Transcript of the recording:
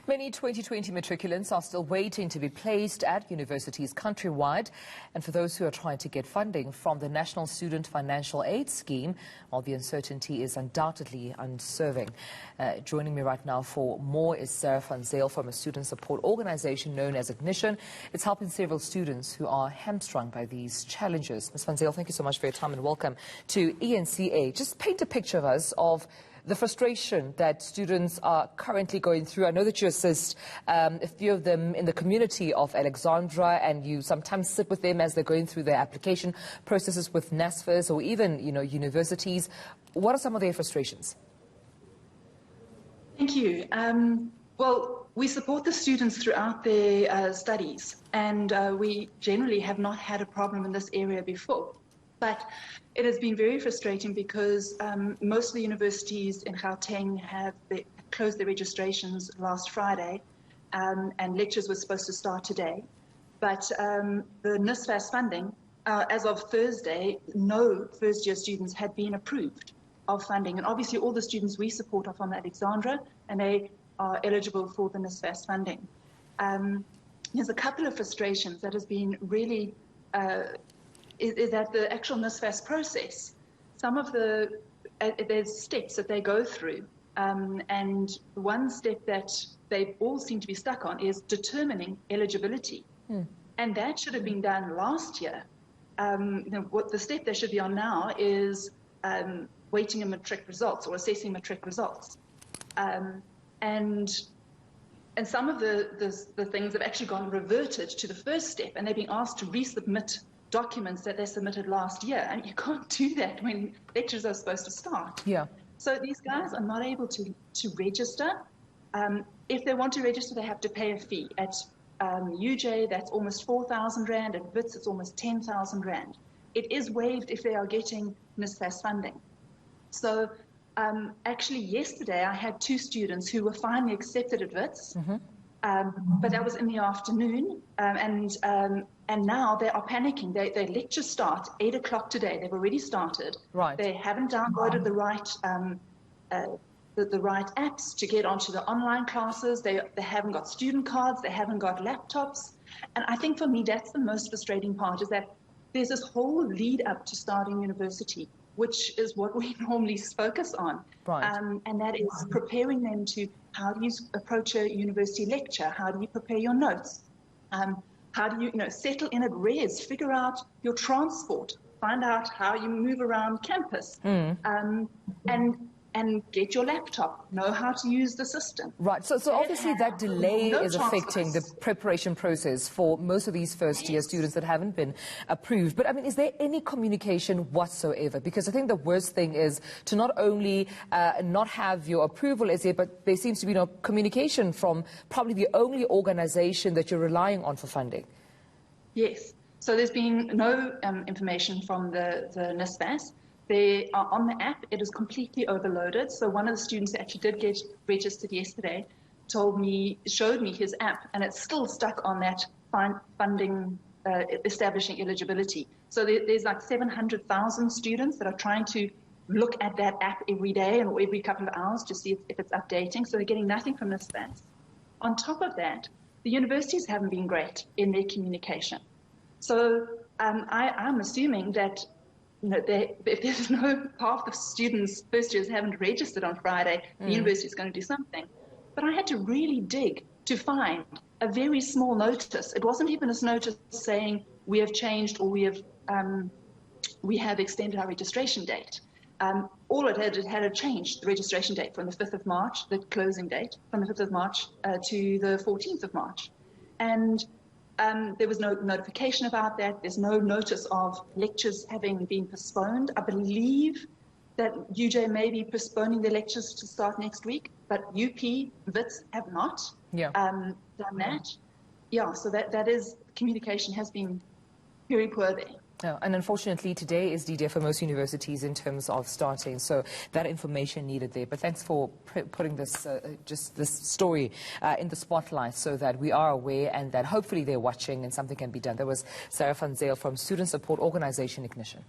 Many 2020 matriculants are still waiting to be placed at universities countrywide. And for those who are trying to get funding from the National Student Financial Aid Scheme, well, the uncertainty is undoubtedly unserving. Joining me right now for more is Sarah van Zyl from a student support organization known as Ignition. It's helping several students who are hamstrung by these challenges. Ms. van Zyl, thank you so much for your time and welcome to eNCA. Just paint a picture of us of the frustration that students are currently going through. I know that you assist a few of them in the community of Alexandra, and you sometimes sit with them as they're going through their application processes with NSFAS or even, universities. What are some of their frustrations? Thank you. Well, we support the students throughout their studies, and we generally have not had a problem in this area before. But it has been very frustrating because most of the universities in Gauteng have closed their registrations last Friday, and lectures were supposed to start today. But the NSFAS funding, as of Thursday, no first-year students had been approved of funding. And obviously all the students we support are from Alexandra, and they are eligible for the NSFAS funding. There's a couple of frustrations that has been really is that the actual NSFAS process, some of there's steps that they go through, and one step that they all seem to be stuck on is determining eligibility. And that should have been done last year. What the step they should be on now is waiting in matric results or assessing matric results. And some of the things have actually gone reverted to the first step, and they're being asked to resubmit documents that they submitted last year, and you can't do that when lectures are supposed to start. Yeah. So these guys are not able to register. If they want to register, they have to pay a fee. At UJ, that's almost 4,000 Rand. At WITS, it's almost 10,000 Rand. It is waived if they are getting NSFAS funding. So actually yesterday, I had 2 students who were finally accepted at WITS, but that was in the afternoon, and now they are panicking. Their lectures start 8 o'clock today. They've already started. Right. They haven't downloaded the right apps to get onto the online classes. They haven't got student cards. They haven't got laptops. And I think for me, that's the most frustrating part, is that there's this whole lead up to starting university, which is what we normally focus on. Right. And that is preparing them to, how do you approach a university lecture? How do you prepare your notes? How do you, settle in at res, figure out your transport, find out how you move around campus, and get your laptop, know how to use the system. Right, so obviously that delay is affecting the preparation process for most of these first-year students that haven't been approved. But, I mean, is there any communication whatsoever? Because I think the worst thing is to not only not have your approval, but there seems to be no communication from probably the only organization that you're relying on for funding. Yes, so there's been no information from the NSFAS. They are on the app. It is completely overloaded. So one of the students that actually did get registered yesterday showed me his app, and it's still stuck on that funding establishing eligibility. So there's like 700,000 students that are trying to look at that app every day and every couple of hours to see if it's updating. So they're getting nothing from this SPAS. On top of that, the universities haven't been great in their communication. So I'm assuming that if there's no half the students, first years, haven't registered on Friday, the university is going to do something. But I had to really dig to find a very small notice. It wasn't even a notice saying we have changed or we have extended our registration date. All it had changed the registration date from the 5th of March, the closing date, from the 5th of March to the 14th of March. And there was no notification about that. There's no notice of lectures having been postponed. I believe that UJ may be postponing the lectures to start next week, but UP, WITS have not done that. Yeah, so that is, communication has been very poor there. Yeah, and unfortunately today is D-Day for most universities in terms of starting, so that information needed there. But thanks for putting this this story in the spotlight so that we are aware and that hopefully they're watching and something can be done. There was Sarah van Zyl from student support organization Ignition.